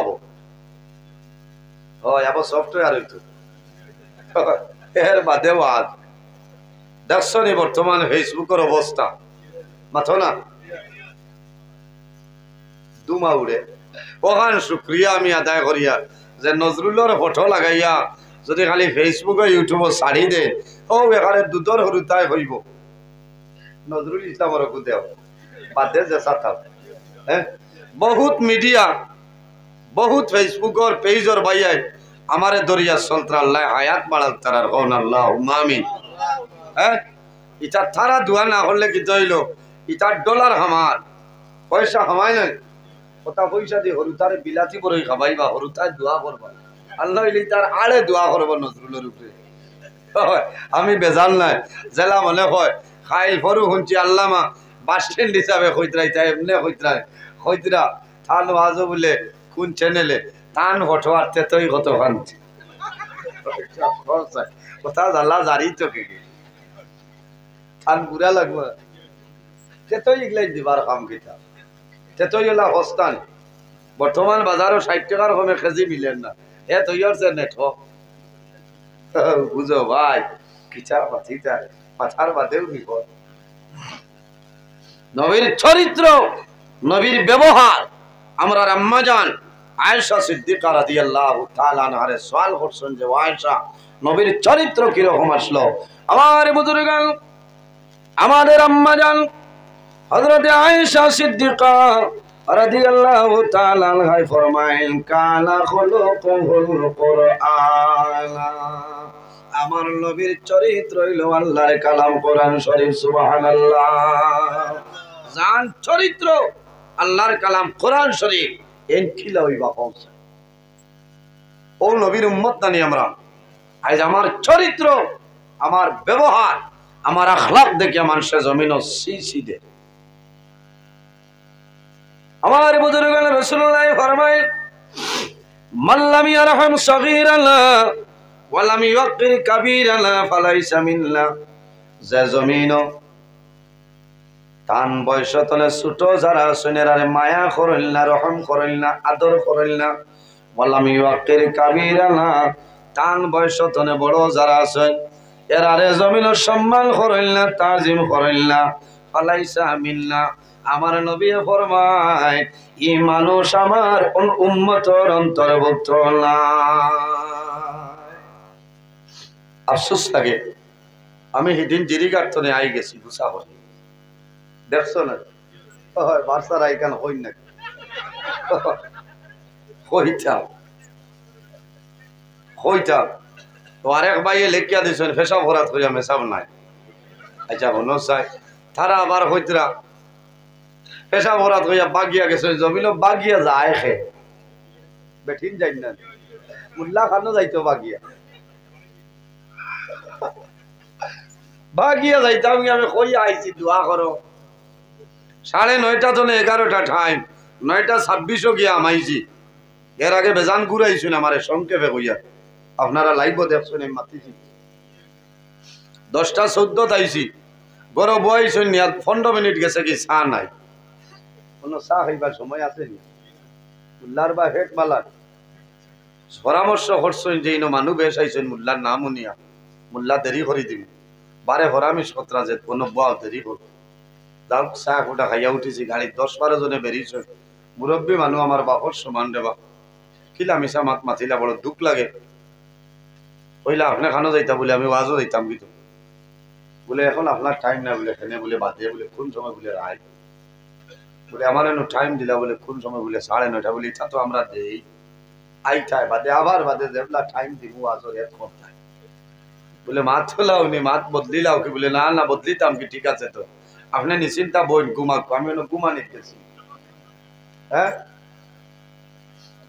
আবার সফটওয়্যার হইতো এর বাদে ওয়াজ দেখছো নি বর্তমান ফেসবুকের অবস্থা মাথো না দুমা উড়ে ওখান শুক্রিয়া আমি আদায় করিয়া যে নজরুলের ফটো লাগাইয়া যদি খালি ফেসবুকে ইউটিউবে ছাড়ি দে ও এখানে দুধর হরুতায় হইব নজরুল ইসলামের দেও বাদে যে সাথাও হ্যাঁ বহুত মিডিয়া বহুত ফেসবুকের পেজর বাইয়াই আমারে দরিয়া সলত্রা আল্লাহ হায়াত বাড়াল তারার কন আল্লাহ আমিন হ্যাঁ ইটা তারা দোয়া না করলে কি হইল ইটার ডলার হামার পয়সা হামায় নাই কথা পয়সা দিয়ে হরুতারে বিলাতি বড়ই খাবাইবা হরুতায় দোয়া করবা আল্লাহ তার আড়ে দোয়া করবো নজরুলের উপরে আমি বেজাল নাই জেলা মনে হয় খাইল ফরু শুনছি আল্লামা বাস স্ট্যান্ড হিসাবে খৈতরাই তাই এমনি খৈতরাই খৈতরা থান ওয়াজো বলে কোন চ্যানেলে টান ফটো আর তেতই কত খানছি কথা জ্বালা জারি তো কি টান বুড়া লাগবো তেতই এগুলাই দিবার কাম কিতা তেতই এলা হস্তান বর্তমান বাজারও 60 টাকার কমে কেজি মিলেন না এ তৈয়ারছে নেট বুঝো ভাই কিচা পাথিটা পাথার বাদেও বিপদ নবীর চরিত্র নবীর ব্যবহার আমরা আম্মা জান আয়েশা সিদ্দিকা রাদিয়াল্লাহু তাআলা আনহারে সওয়াল করছেন যে আয়েশা নবীর চরিত্র কি রকম আসলো আমার বুজুর্গ আমাদের আম্মা জান হযরত আয়েশা সিদ্দিকা রাদিয়াল্লাহু তাআলা আনহা ফরমায়েন কানা খুলুকুল কুরআন না। আমার নবীর চরিত্র হইল আল্লাহর কালাম কোরআন শরীফ সুবহানাল্লাহ। জান চরিত্র আল্লাহর কালাম কোরআন শরীফ এন খিলা হইবা পৌঁছে ও নবীর উম্মত জানি আমরা। আজ আমার চরিত্র, আমার ব্যবহার, আমার আখলাক দেখে মানুষের জমিনও সি দে। আমার বুজুর্গান রাসূলুল্লাহ ফরমায় মান লাম ইয়ারহাম সগীরানা ওয়া লাম ইউক্কির কাবীরানা ফালাইসা মিন্না। যে জমিনও তান বয়স তলে ছোট যারা শুনের আর মায়া করিল না, রহম করিল না, আদর করিল না, ওয়া লাম ইউক্কির কাবীরানা তান বয়স তলে বড় যারা আছে এর আরে জমিনও সম্মান করিল না, তাজিম করিল না, ফালাইসা মিন্না। আমার নবী ফরমায় ই মানুষ আমার উম্মতের অন্তর্ভুক্ত না। আফসোস লাগে, আমি সেদিন জিরিগার্তনে আই গেছি গুছা হল, দেখছো না বার্সার আইকান হই না হইতা তো আরেক ভাইয়ে লেখিয়া দিছেন ফেসা ভরাত হইয়া মেসাব নাই। আচ্ছা হনো চাই তারা আবার হইতরা পেশা ভরাত হইয়া বাগিয়া গেছে জমিন বাগিয়া যায় খে বেঠিন যাই না মুল্লা খানো যাইতো বাগিয়া বাগিয়া যাইতাম আমি কইয়া আইছি দোয়া করো 9:30 তো 11টা টাইম 9:26 গিয়া আমাইছি। এর আগে বেজান ঘুরাইছুন আমারে সংক্ষেপে কইয়া আপনারা লাইভ দেখছেন আমি মাতিছি 10:14 আইছি বড় বয়সন 15 মিনিট গেছে কি চা নাই, কোনো চা খাইবার সময় আছে নি মুল্লার বা হেট মালার পরামর্শ করছেন যে ইনো মানুষ বেশ আইছেন মুল্লার নাম উনিয়া মুল্লা দেরি করে দিবি বারে হরামিশ কতরা যে কোনো বাও দেরি কর যাও চা কোটা খাইয়া উঠিছি গাড়ি 10-12 জনে বেরিয়েছে মুরব্বী মানুষ আমার বাপর সমান দেবা কিলা মিশা মাত মাতিলা বড় দুঃখ লাগে। কইলা আপনি খানো যাইতা বলে আমি ওয়াজও যাইতাম কিন্তু বলে এখন আপনার টাইম না বলে এখানে বলে বাদ দিয়ে বলে কোন সময় বলে রায় বলে আমার এনে টাইম দিলা বলে কোন সময় বলে 9:30 বলে এটা তো আমরা দেই আইটায় বাদে আবার বাদে দেবলা টাইম দিব আজর এত করতে বলে মাত হলাও নি মাত বদলিলাও কি বলে না না বদলিতাম কি ঠিক আছে তো আপনি নিশ্চিন্তা বইন ঘুমা আমি ঘুমা নিতেছি। হ্যাঁ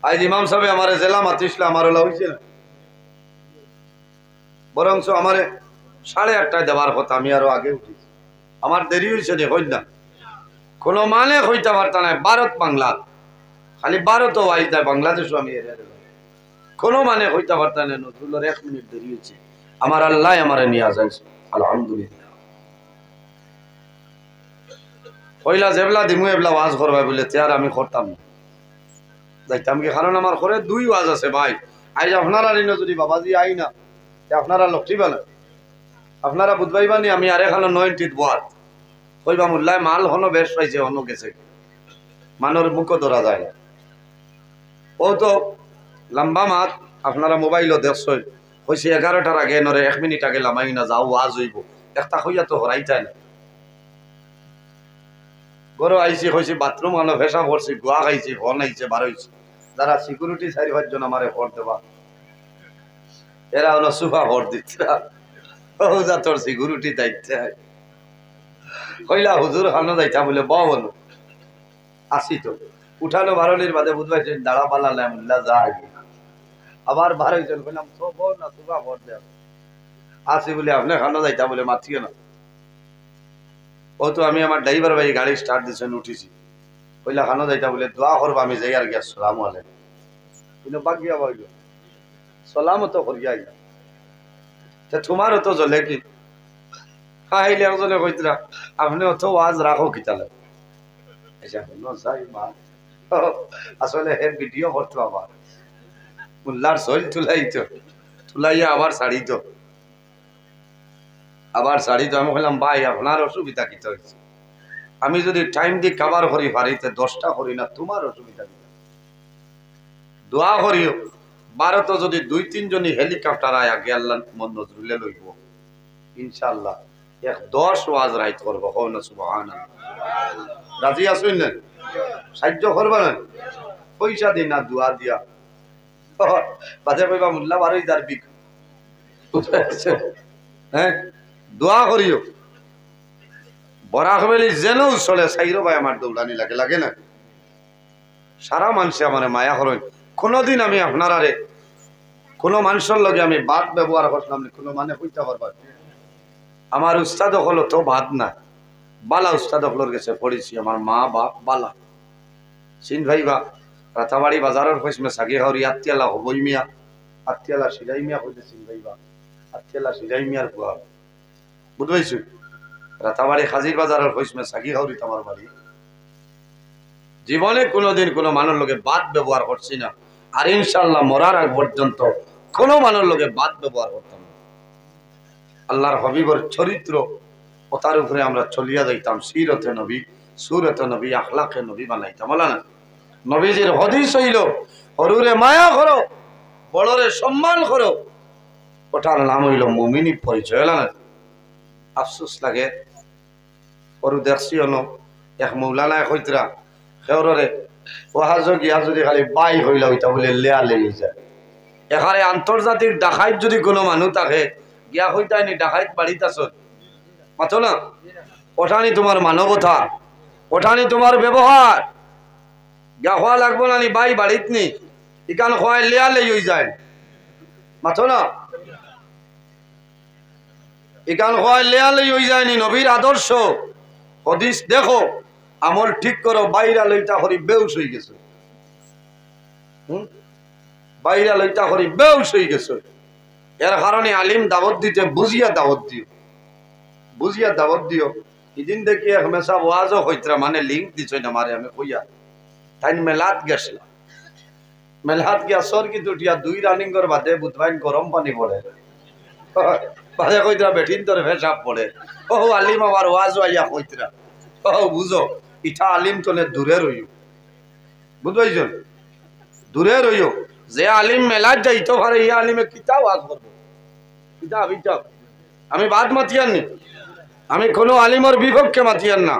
আজ ইমাম সাহেব আমার জেলা মাতিসলে আমার ওলা হয়েছে না বরংস আমার 8:30 দেওয়ার কথা আমি আরো আগে উঠেছি আমার দেরি হয়েছে নি হই না কোনো মানে হইতে পারতা না। ভারত বাংলা খালি ভারতও আইস দেয় বাংলাদেশও আমি কোনো মানে হইতে পারতা না নজরুলের 1 মিনিট দেরি হয়েছে আমার আল্লাহ আমার নিয়ে যাইছে আলহামদুলিল্লাহ। পয়লা যেবলা দিমু এবলা ওয়াজ করবা বলে আর আমি করতাম না যাইতাম কি কারণ আমার ঘরে 2 ওয়াজ আছে ভাই। আজ আপনারা নিন যদি বাবাজি আই না আপনারা লক্ষ্মীবা না আপনারা বুধবাইবানি আমি আর এখানে 90 বাদ কইবা মুল্লায় মাল হনো বেশ পাইছে হনো গেছে মানর মুখ ধরা যায় না ও তো লম্বা মাত আপনারা মোবাইলও দেখছেন হয়েছে 11টার আগে নরে 1 মিনিট আগে লামাই না যাও ওয়াজ হইব একটা হইয়া তো হরাইতাই না গরো আইছি হয়েছে বাথরুম আনো ভেসা ভরছি গোয়া খাইছি ফোন আইছে বার হয়েছে যারা সিকিউরিটি 4-5 জন আমারে ভোট দেবা এরা হলো সুফা ভোট দিচ্ছে ও যা তোর সিকিউরিটি দায়িত্ব কইলা হুজুর খানো যাইতা বলে বলো আসি তো উঠানো বারলির বাদে বুঝবাই দাঁড়া পালা মুল্লা যা আবার 12 জন কইলাম তো বল না সুফা ভোট দেব আসি বলে আপনি খানো যাইতা বলে মাতিও না ও তো আমি আমার ড্রাইভার ভাই গাড়ি স্টার্ট দিছেন উঠিছি কইলা খানো যাইতা বলে দোয়া করব আমি যাই আর কি আসসালামু আলাইকুম কিন্তু বাকিয়া বইল সালাম তো করিয়াই তা তোমারও তো জ্বলে কি খাইলে একজনে কইতরা আপনি অত ওয়াজ রাখো কি তাহলে আচ্ছা বললো যাই মা আসলে হে ভিডিও করতো আবার মুল্লার সইল তুলাইয়া আবার শাড়ি তো আমি বললাম ভাই আপনার অসুবিধা কি হয়েছে আমি যদি টাইম দিয়ে খাবার করি পারিতে 10টা করি না তোমার অসুবিধা কি দোয়া করিও 12 তো যদি 2-3 জনই হেলিকপ্টার আয় আগে আল্লাহ মন নজরুলে লইব ইনশাআল্লাহ 10 ওয়াজ রাইত করব কও না সুবহানাল্লাহ রাজি আছেন না সাহায্য করবা না পয়সা দিন না দোয়া দিয়া বাজে কইবা মুল্লা 12,000 বিক হ্যাঁ দোয়া করিও বরাক বেলি যেন চলে চাইরো ভাই আমার দৌড়ানি লাগে লাগে না সারা মানুষে আমার মায়া করেন কোনোদিন আমি আপনারারে কোনো মানুষের লগে আমি বাদ ব্যবহার করলাম না কোনো মানে হইতে পারবার আমার উস্তাদ হলো তো ভাত না বালা উস্তাদ হলোর গেছে পড়েছি আমার মা বাপ বালা সিন ভাই বা রাতাবাড়ি বাজারের পয়সমে সাগি হাওরি আত্মীয়ালা হবই মিয়া আত্মীয়ালা সিরাই মিয়া হইতে সিন ভাই বা আত্মীয়ালা সিরাই মিয়ার বুয়া বুঝবাইছো রাতাবাড়ি হাজির বাজারের পয়সমে সাগি হাওরি তোমার বাড়ি জীবনে কোনোদিন কোনো মানুষের লোকে বাদ ব্যবহার করছি না আর ইনশাআল্লাহ মরার আগ পর্যন্ত কোনো মানুষের লোকে বাদ ব্যবহার করতাম না আল্লাহর হবিবর চরিত্র ও তার উপরে আমরা চলিয়া যাইতাম সিরতে নবী সুরতে নবী আখলাকে নবী বানাইতাম বলা না নবীজির হদিস হইল হরুরে মায়া করো বড়রে সম্মান করো ওটার নাম হইল মুমিনী পরিচয় হল না আফসোস লাগে হরু দেখছি হলো এক মৌলানা কইতরা খেওরে ওহাজ গিয়া যদি খালি বাই হইলা হইতা বলে লেয়া লেগে যায় এখানে আন্তর্জাতিক ডাকাইত যদি কোনো মানুষ থাকে গিয়া হইতানি ডাকাইত বাড়িতে আস মাথো না ওঠানি তোমার মানবতা ওঠানি তোমার ব্যবহার গিয়া হওয়া লাগবো না নি বাই বাড়িত নি ইকান খোয়াই লেয়া লেই হয়ে যায় মাথো না ইকান খোয়াই লেয়া লেই হয়ে যায়নি নবীর আদর্শ হদিস দেখো আমল ঠিক করো বাইরা লইতা করি বেউস হয়ে গেছে বাইরা লইতা করি বেউস হয়ে গেছে এর কারণে আলিম দাওয়াত দিতে বুঝিয়া দাওয়াত দিও বুঝিয়া দাওয়াত দিও এদিন দেখি হমেশা ওয়াজও হইতরা মানে লিঙ্ক দিছই না মারে আমি কইয়া তাই মেলাত গেছিলাম মেলাত গিয়া সর কিন্তু উঠিয়া 2 রানিং কর বাদে বুধবাইন গরম পানি পড়ে বাদে কইতরা বেঠিন তোর ভেসাব পড়ে ও আলিম আমার ওয়াজও আইয়া কইতরা ও বুঝো ইটা আলিম তোলে দূরে রইও বুঝবাইছ দূরে রইও যে আলিম মেলাত যাইতো পারে এই আলিমে কিতাব ওয়াজ করবো কিতাব ইতাব আমি বাদ মাতিয়ার নি আমি কোনো আলিমর বিপক্ষে মাতিয়ার না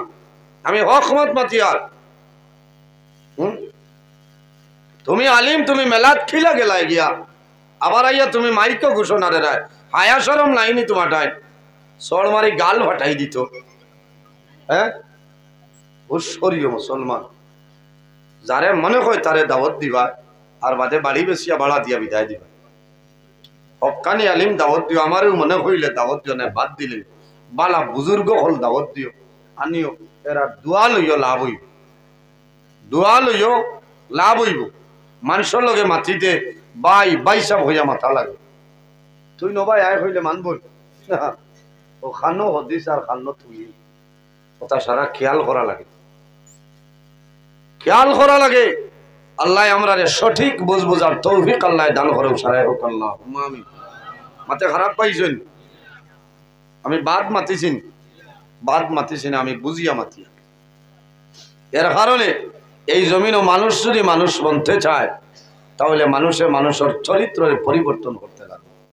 আমি হকমত মাতিয়ার তুমি আলিম তুমি মেলাত খিলা গেলাই গিয়া আবার আইয়া তুমি মাইকো ঘোষণা রে রায় হায়া শরম লাইনি তোমার টাই সড় মারি গাল ফাটাই দিত হ্যাঁ হুশরিও মুসলমান যারে মনে হয় তারে দাওয়াত দিবা আর বাদে বাড়ি বেশিয়া বাড়া দিয়া বিদায় দিবা হক্কানি আলিম দাওয়াত দিও আমারও মনে হইলে দাওয়াত দিও না বাদ দিলে বালা বুজুর্গ হল দাওয়াত দিও আনিও এরা দোয়া লইও লাভ হইব দোয়া লইও লাভ হইব মানুষের লগে মাতিতে বাই বাইসাব হইয়া মাথা লাগে তুই নবাই আয় হইলে মানব ও খানো হদিস আর খানো তুই কথা সারা খেয়াল করা লাগে খেয়াল করা লাগে আল্লাহ আমরা সঠিক বুঝার তৌফিক আল্লাহ দান করে সারাই হোক আল্লাহ আমি মাতে খারাপ পাইছেন আমি বাদ মাতিছি না আমি বুঝিয়া মাতি এর কারণে এই জমিনও মানুষ যদি মানুষ বনতে চায় তাহলে মানুষের চরিত্রের পরিবর্তন করতে লাগবে